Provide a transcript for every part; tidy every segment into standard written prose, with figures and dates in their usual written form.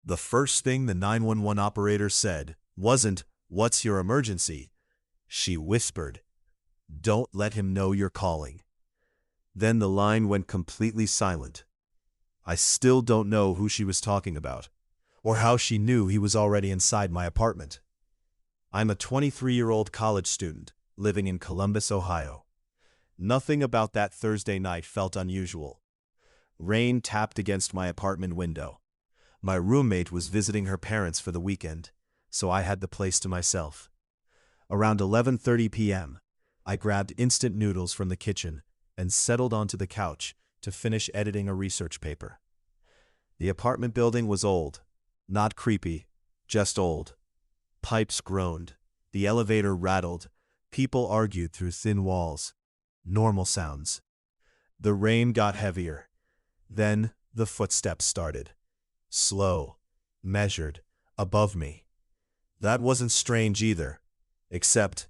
The first thing the 911 operator said wasn't, "What's your emergency?" She whispered, "Don't let him know you're calling." Then the line went completely silent. I still don't know who she was talking about, or how she knew he was already inside my apartment. I'm a 23-year-old college student living in Columbus, Ohio. Nothing about that Thursday night felt unusual. Rain tapped against my apartment window. My roommate was visiting her parents for the weekend, so I had the place to myself. Around 11:30 p.m., I grabbed instant noodles from the kitchen and settled onto the couch to finish editing a research paper. The apartment building was old, not creepy, just old. Pipes groaned, the elevator rattled, people argued through thin walls. Normal sounds. The rain got heavier. Then the footsteps started. Slow, measured, above me. That wasn't strange either, except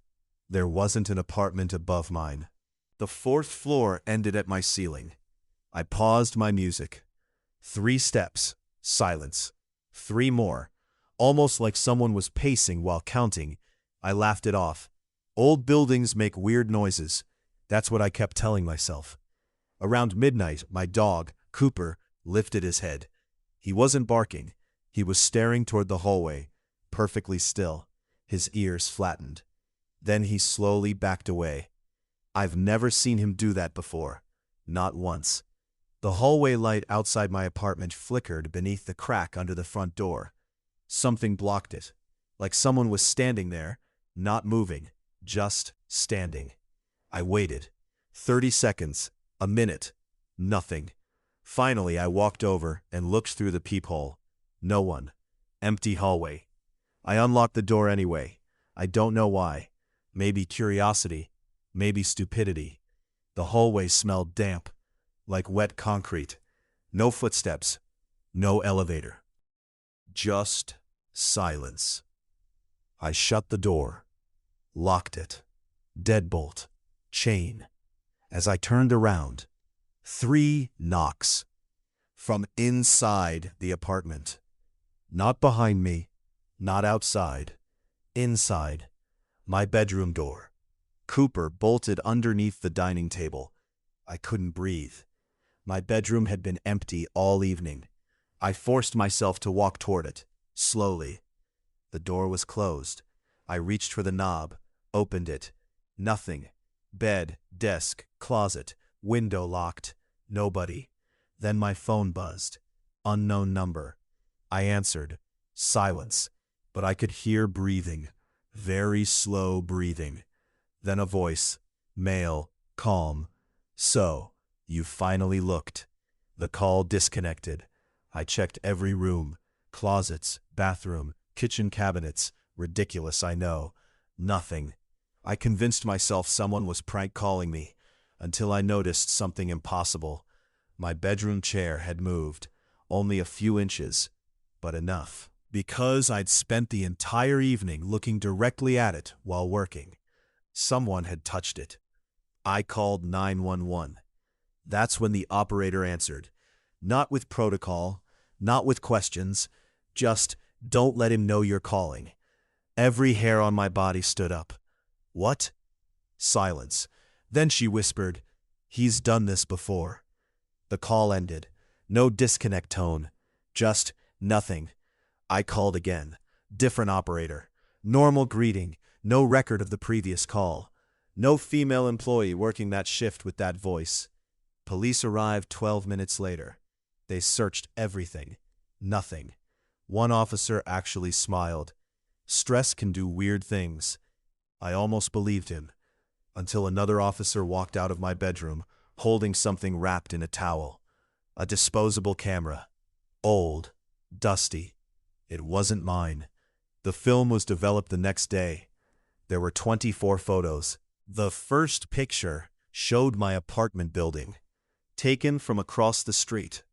there wasn't an apartment above mine. The fourth floor ended at my ceiling. I paused my music. 3 steps, silence. 3 more, almost like someone was pacing while counting. I laughed it off. Old buildings make weird noises. That's what I kept telling myself. Around midnight, my dog, Cooper, lifted his head. He wasn't barking. He was staring toward the hallway, perfectly still, his ears flattened. Then he slowly backed away. I've never seen him do that before. Not once. The hallway light outside my apartment flickered beneath the crack under the front door. Something blocked it, like someone was standing there, not moving, just standing. I waited. 30 seconds, a minute, nothing. Finally, I walked over and looked through the peephole. No one. Empty hallway. I unlocked the door anyway. I don't know why. Maybe curiosity. Maybe stupidity. The hallway smelled damp, like wet concrete. No footsteps. No elevator. Just silence. I shut the door. Locked it. Deadbolt. Chain. As I turned around, 3 knocks. From inside the apartment. Not behind me. Not outside. Inside. My bedroom door. Cooper bolted underneath the dining table. I couldn't breathe. My bedroom had been empty all evening. I forced myself to walk toward it, slowly. The door was closed. I reached for the knob, opened it. Nothing. Bed, desk, closet, window locked. Nobody. Then my phone buzzed. Unknown number. I answered. Silence. But I could hear breathing. Very slow breathing. Then a voice. Male. Calm. "So, you finally looked." The call disconnected. I checked every room. Closets, bathroom, kitchen cabinets. Ridiculous, I know. Nothing. I convinced myself someone was prank calling me, until I noticed something impossible. My bedroom chair had moved, only a few inches, but enough. Because I'd spent the entire evening looking directly at it while working. Someone had touched it. I called 911. That's when the operator answered. Not with protocol, not with questions, just, "Don't let him know you're calling." Every hair on my body stood up. "What?" Silence. Then she whispered, "He's done this before." The call ended. No disconnect tone. Just nothing. I called again. Different operator. Normal greeting. No record of the previous call. No female employee working that shift with that voice. Police arrived 12 minutes later. They searched everything. Nothing. One officer actually smiled. Stress can do weird things. I almost believed him, until another officer walked out of my bedroom, holding something wrapped in a towel. A disposable camera. Old. Dusty. It wasn't mine. The film was developed the next day. There were 24 photos. The first picture showed my apartment building, taken from across the street.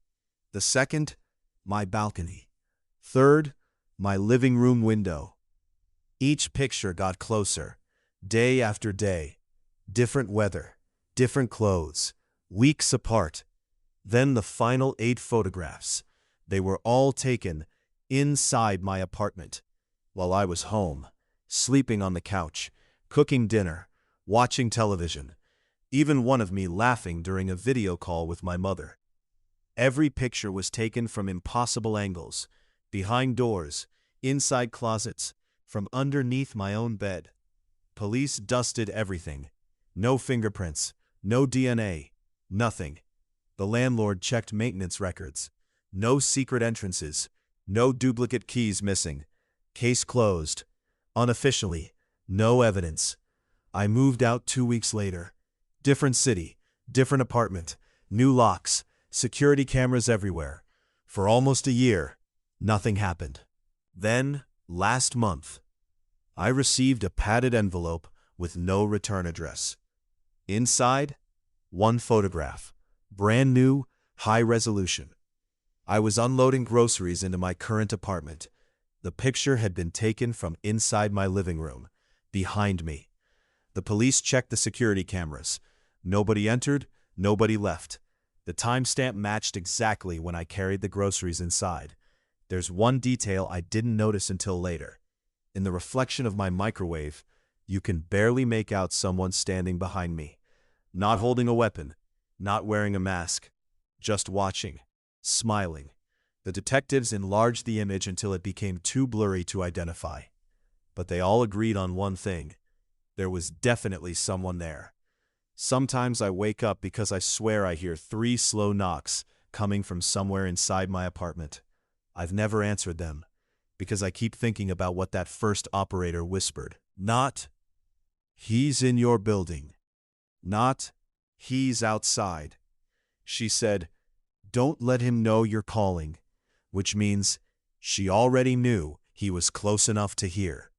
The second, my balcony. Third, my living room window. Each picture got closer, day after day. Different weather, different clothes, weeks apart. Then the final 8 photographs. They were all taken inside my apartment, while I was home, sleeping on the couch, cooking dinner, watching television, even one of me laughing during a video call with my mother. Every picture was taken from impossible angles, behind doors, inside closets, from underneath my own bed. Police dusted everything. No fingerprints, no DNA, nothing. The landlord checked maintenance records. No secret entrances, no duplicate keys missing. Case closed. Unofficially, no evidence. I moved out 2 weeks later. Different city, different apartment, new locks, security cameras everywhere. For almost a year, nothing happened. Then, last month, I received a padded envelope with no return address. Inside, one photograph, brand new, high resolution. I was unloading groceries into my current apartment. The picture had been taken from inside my living room, behind me. The police checked the security cameras. Nobody entered, nobody left. The timestamp matched exactly when I carried the groceries inside. There's one detail I didn't notice until later. In the reflection of my microwave, you can barely make out someone standing behind me. Not holding a weapon, not wearing a mask, just watching, smiling. The detectives enlarged the image until it became too blurry to identify. But they all agreed on one thing. There was definitely someone there. Sometimes I wake up because I swear I hear 3 slow knocks coming from somewhere inside my apartment. I've never answered them, because I keep thinking about what that first operator whispered. Not, "He's in your building." Not, "He's outside." She said, "Don't let him know you're calling," which means she already knew he was close enough to hear.